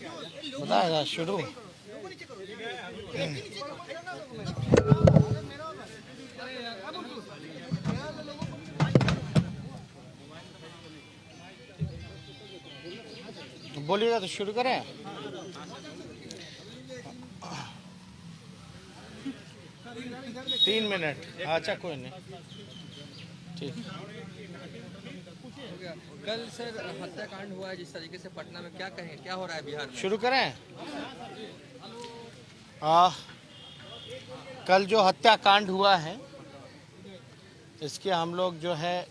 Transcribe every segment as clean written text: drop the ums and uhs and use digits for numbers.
बताएगा शुरू। बोलिएगा तो शुरू करें। 3 मिनट। अच्छा कोई नहीं, ठीक। कल सर हत्याकांड हुआ है जिस तरीके से पटना में, क्या कहें, क्या हो रहा है बिहार में? शुरू करें। कल जो हत्याकांड हुआ है इसकी हम लोग जो है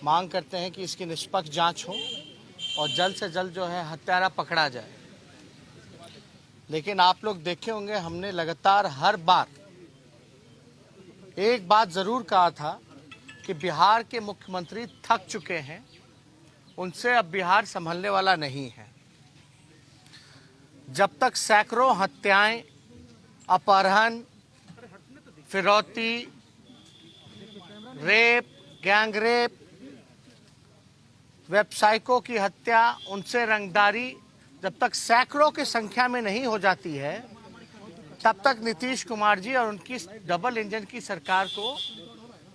मांग करते हैं कि इसकी निष्पक्ष जांच हो और जल्द से जल्द जो है हत्यारा पकड़ा जाए। लेकिन आप लोग देखे होंगे, हमने लगातार हर बार एक बात जरूर कहा था कि बिहार के मुख्यमंत्री थक चुके हैं, उनसे अब बिहार संभलने वाला नहीं है। जब तक सैकड़ों हत्याएं, अपहरण, फिरौती, रेप, गैंग रेप, व्यवसायिकों की हत्या, उनसे रंगदारी जब तक सैकड़ों की संख्या में नहीं हो जाती है, तब तक नीतीश कुमार जी और उनकी डबल इंजन की सरकार को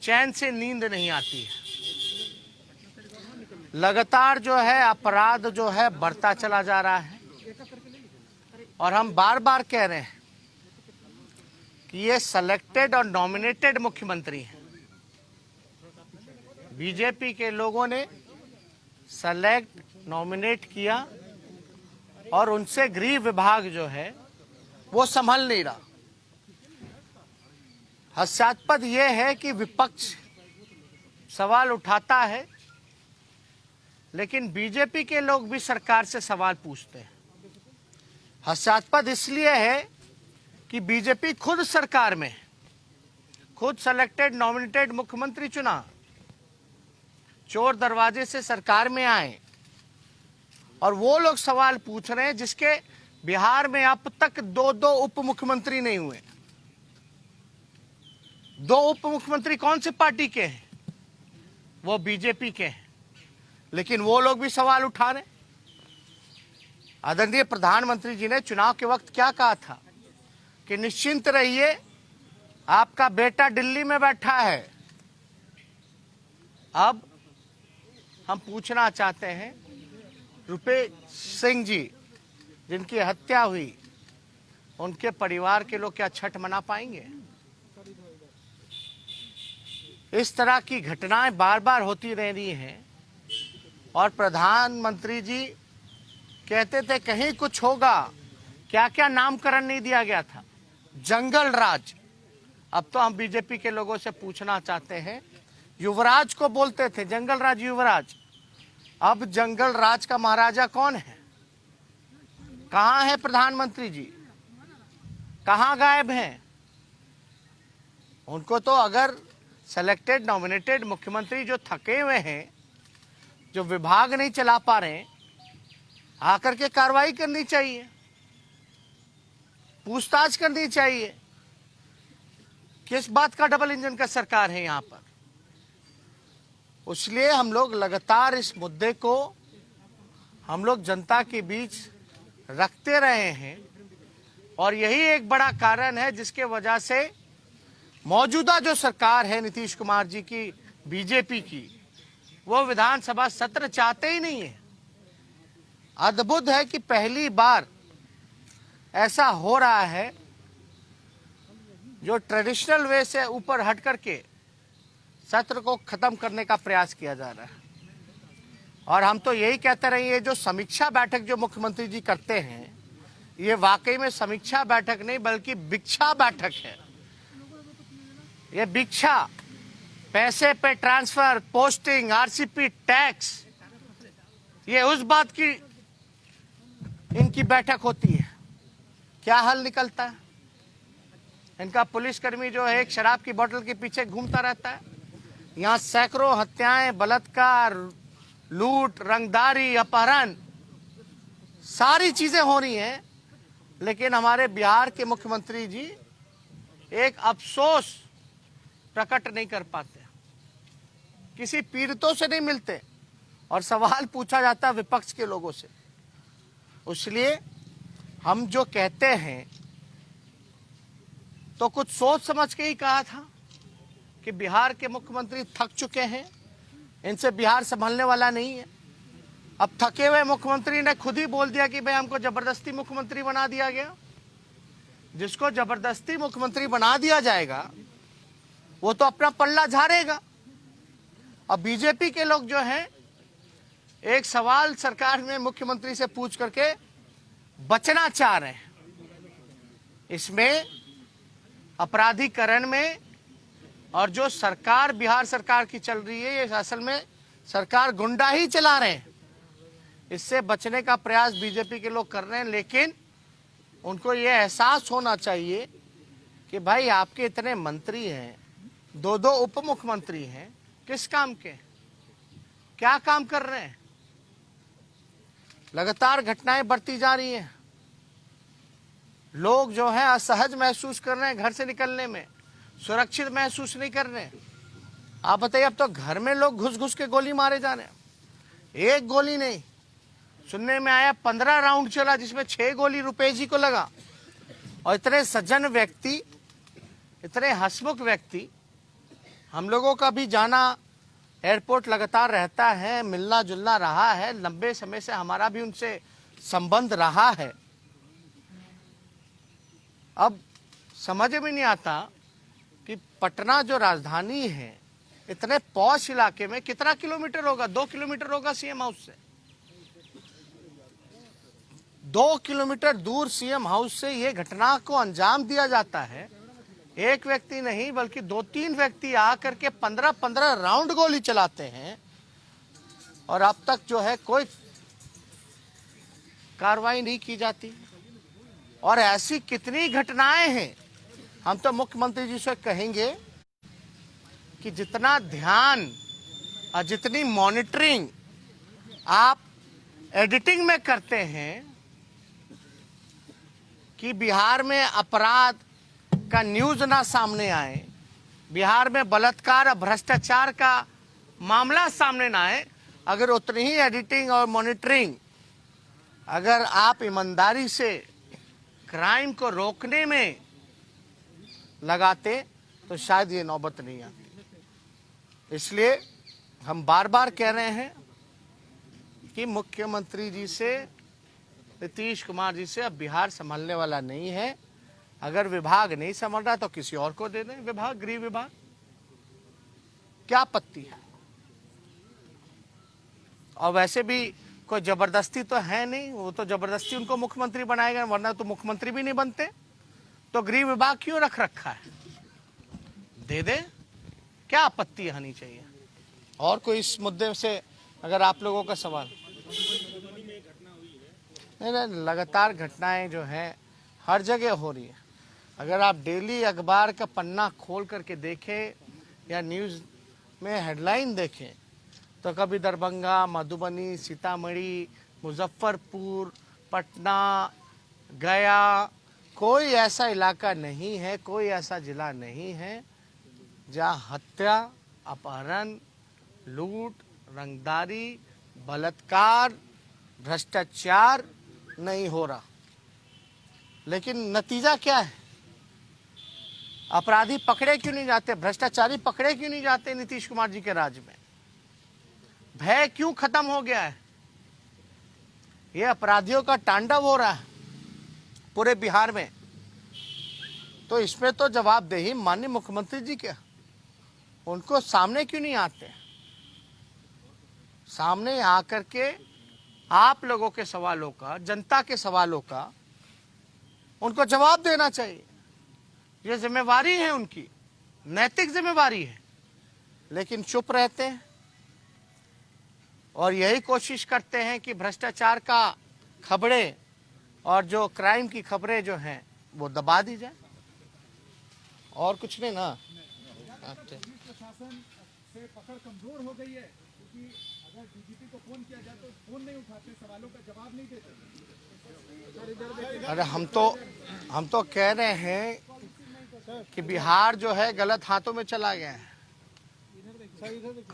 चैन से नींद नहीं आती है। लगातार जो है अपराध जो है बढ़ता चला जा रहा है और हम बार बार कह रहे हैं कि ये सेलेक्टेड और नॉमिनेटेड मुख्यमंत्री हैं। बीजेपी के लोगों ने सेलेक्ट, नॉमिनेट किया और उनसे गृह विभाग जो है वो संभल नहीं रहा। हास्यास्पद ये है कि विपक्ष सवाल उठाता है, लेकिन बीजेपी के लोग भी सरकार से सवाल पूछते हैं। हास्यास्पद इसलिए है कि बीजेपी खुद सरकार में, खुद सेलेक्टेड नॉमिनेटेड मुख्यमंत्री चुना, चोर दरवाजे से सरकार में आए और वो लोग सवाल पूछ रहे हैं जिसके बिहार में अब तक दो उप मुख्यमंत्री नहीं हुए। 2 उप मुख्यमंत्री कौन से पार्टी के हैं? वो बीजेपी के हैं, लेकिन वो लोग भी सवाल उठा रहे हैं। आदरणीय प्रधानमंत्री जी ने चुनाव के वक्त क्या कहा था कि निश्चिंत रहिए, आपका बेटा दिल्ली में बैठा है। अब हम पूछना चाहते हैं, रुपेश सिंह जी जिनकी हत्या हुई, उनके परिवार के लोग क्या छठ मना पाएंगे? इस तरह की घटनाएं बार बार होती रह रही हैं और प्रधानमंत्री जी कहते थे कहीं कुछ होगा। क्या क्या नामकरण नहीं दिया गया था? जंगल राज। अब तो हम बीजेपी के लोगों से पूछना चाहते हैं, युवराज को बोलते थे जंगल राज, युवराज। अब जंगल राज का महाराजा कौन है? कहां है प्रधानमंत्री जी? कहां गायब हैं? उनको तो अगर सेलेक्टेड नॉमिनेटेड मुख्यमंत्री जो थके हुए हैं, जो विभाग नहीं चला पा रहे हैं, आकर के कार्रवाई करनी चाहिए, पूछताछ करनी चाहिए। किस बात का डबल इंजन का सरकार है यहां पर? इसलिए हम लोग लगातार इस मुद्दे को हम लोग जनता के बीच रखते रहे हैं और यही एक बड़ा कारण है जिसके वजह से मौजूदा जो सरकार है नीतीश कुमार जी की, बीजेपी की, वो विधानसभा सत्र चाहते ही नहीं है। अद्भुत है कि पहली बार ऐसा हो रहा है जो ट्रेडिशनल वे से ऊपर हट करके सत्र को खत्म करने का प्रयास किया जा रहा है। और हम तो यही कहते रहे, ये जो समीक्षा बैठक जो मुख्यमंत्री जी करते हैं, ये वाकई में समीक्षा बैठक नहीं बल्कि भिक्षा बैठक है। ये भिक्षा, पैसे पे ट्रांसफर, पोस्टिंग, आरसीपी, टैक्स, ये उस बात की इनकी बैठक होती है। क्या हल निकलता है? इनका पुलिसकर्मी जो है एक शराब की बोतल के पीछे घूमता रहता है। यहाँ सैकड़ों हत्याएं, बलात्कार, लूट, रंगदारी, अपहरण, सारी चीजें हो रही हैं, लेकिन हमारे बिहार के मुख्यमंत्री जी एक अफसोस प्रकट नहीं कर पाते, किसी पीड़ितों से नहीं मिलते और सवाल पूछा जाता है विपक्ष के लोगों से। इसलिए हम जो कहते हैं तो कुछ सोच समझ के ही कहा था कि बिहार के मुख्यमंत्री थक चुके हैं, इनसे बिहार संभलने वाला नहीं है। अब थके हुए मुख्यमंत्री ने खुद ही बोल दिया कि भाई हमको जबरदस्ती मुख्यमंत्री बना दिया गया। जिसको जबरदस्ती मुख्यमंत्री बना दिया जाएगा वो तो अपना पल्ला झाड़ेगा। अब बीजेपी के लोग जो हैं एक सवाल सरकार में मुख्यमंत्री से पूछ करके बचना चाह रहे हैं। इसमें अपराधीकरण में और जो सरकार बिहार सरकार की चल रही है, ये असल में सरकार गुंडा ही चला रहे हैं। इससे बचने का प्रयास बीजेपी के लोग कर रहे हैं, लेकिन उनको ये एहसास होना चाहिए कि भाई आपके इतने मंत्री हैं, दो दो उप मुख्यमंत्री हैं, किस काम के, क्या काम कर रहे हैं। लगातार घटनाएं बढ़ती जा रही हैं, लोग जो हैं असहज महसूस कर रहे हैं, घर से निकलने में सुरक्षित महसूस नहीं कर रहे हैं। आप बताइए, अब तो घर में लोग घुस घुस के गोली मारे जा रहे हैं। एक गोली नहीं, सुनने में आया 15 राउंड चला, जिसमें 6 गोली रुपेश जी को लगा। और इतने सज्जन व्यक्ति, इतने हंसमुख व्यक्ति, हम लोगों का भी जाना एयरपोर्ट लगातार रहता है, मिलना जुलना रहा है, लंबे समय से हमारा भी उनसे संबंध रहा है। अब समझ में नहीं आता कि पटना जो राजधानी है, इतने पॉश इलाके में कितना किलोमीटर होगा, 2 किलोमीटर होगा सीएम हाउस से। 2 किलोमीटर दूर सीएम हाउस से ये घटना को अंजाम दिया जाता है। एक व्यक्ति नहीं बल्कि 2-3 व्यक्ति आकर के 15-15 राउंड गोली चलाते हैं और अब तक जो है कोई कार्रवाई नहीं की जाती। और ऐसी कितनी घटनाएं हैं। हम तो मुख्यमंत्री जी से कहेंगे कि जितना ध्यान और जितनी मॉनिटरिंग आप एडिटिंग में करते हैं कि बिहार में अपराध का न्यूज ना सामने आए, बिहार में बलात्कार और भ्रष्टाचार का मामला सामने ना आए, अगर उतनी ही एडिटिंग और मॉनिटरिंग अगर आप ईमानदारी से क्राइम को रोकने में लगाते तो शायद ये नौबत नहीं आती। इसलिए हम बार बार कह रहे हैं कि मुख्यमंत्री जी से, नीतीश कुमार जी से अब बिहार संभालने वाला नहीं है। अगर विभाग नहीं संभाल रहा तो किसी और को दे दें विभाग, गृह विभाग, क्या आपत्ति है। और वैसे भी कोई जबरदस्ती तो है नहीं, वो तो जबरदस्ती उनको मुख्यमंत्री बनाएगा, वरना तो मुख्यमंत्री भी नहीं बनते। तो गृह विभाग क्यों रख रखा है, दे दे, क्या आपत्ति आनी चाहिए। और कोई इस मुद्दे से अगर आप लोगों का सवाल। नहीं, लगातार घटनाएं जो हैं हर जगह हो रही है। अगर आप डेली अखबार का पन्ना खोल करके देखें या न्यूज़ में हेडलाइन देखें तो कभी दरभंगा, मधुबनी, सीतामढ़ी, मुजफ्फरपुर, पटना, गया, कोई ऐसा इलाका नहीं है, कोई ऐसा जिला नहीं है जहां हत्या, अपहरण, लूट, रंगदारी, बलात्कार, भ्रष्टाचार नहीं हो रहा। लेकिन नतीजा क्या है, अपराधी पकड़े क्यों नहीं जाते, भ्रष्टाचारी पकड़े क्यों नहीं जाते नीतीश कुमार जी के राज में। भय क्यों खत्म हो गया है। ये अपराधियों का तांडव हो रहा है पूरे बिहार में। तो इसमें तो जवाबदेही माननीय मुख्यमंत्री जी के, उनको सामने क्यों नहीं आते, सामने आकर के आप लोगों के सवालों का, जनता के सवालों का उनको जवाब देना चाहिए। ये जिम्मेवारी है उनकी, नैतिक जिम्मेवारी है, लेकिन चुप रहते हैं और यही कोशिश करते हैं कि भ्रष्टाचार का खबरें और जो क्राइम की खबरें जो हैं वो दबा दी जाए, और कुछ नहीं ना। प्रशासन से पकड़ कमजोर हो गई है, क्योंकि अगर डीजीपी को फोन किया जाए तो फोन नहीं उठाते, सवालों का जवाब नहीं देते। अरे हम तो कह रहे हैं कि बिहार जो है गलत हाथों में चला गया है।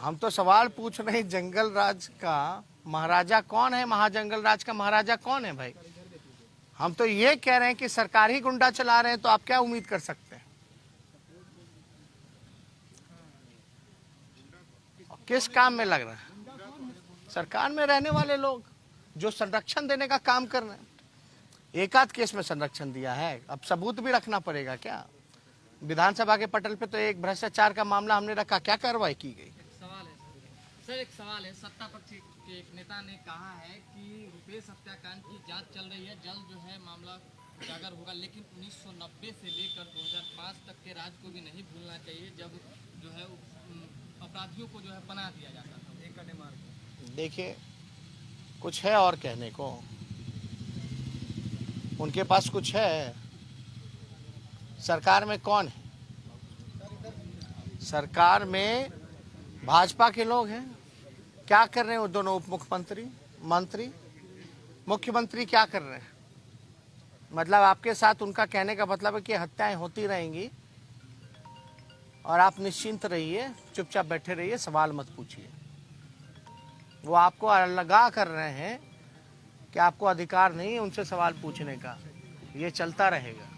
हम तो सवाल पूछ रहे हैं जंगल राज का महाराजा कौन है? महाजंगल राज का महाराजा कौन है भाई? हम तो ये कह रहे हैं कि सरकार ही गुंडा चला रहे हैं, तो आप क्या उम्मीद कर सकते हैं? किस काम में लग रहा है? सरकार में रहने वाले लोग जो संरक्षण देने का काम कर रहे हैं। एक आध केस में संरक्षण दिया है, अब सबूत भी रखना पड़ेगा क्या? विधानसभा के पटल पे तो एक भ्रष्टाचार का मामला हमने रखा, क्या कार्रवाई की गई? एक सवाल है सत्ता पक्ष के एक नेता ने कहा है कि रुपेश हत्याकांड की जांच चल रही है, जल्द जो है मामला उजागर होगा, लेकिन 1990 से लेकर 2005 तक के राज को भी नहीं भूलना चाहिए, जब जो है अपराधियों को जो है पनाह दिया जाता था। एक कड़े मार देखिए, कुछ है और कहने को, उनके पास कुछ है। सरकार में कौन है? सरकार में भाजपा के लोग हैं। क्या कर रहे हैं वो दोनों उप मुख्यमंत्री, मंत्री? मुख्यमंत्री क्या कर रहे हैं? मतलब आपके साथ उनका कहने का मतलब है कि हत्याएं होती रहेंगी और आप निश्चिंत रहिए, चुपचाप बैठे रहिए, सवाल मत पूछिए। वो आपको अलगा कर रहे हैं कि आपको अधिकार नहीं है उनसे सवाल पूछने का। ये चलता रहेगा।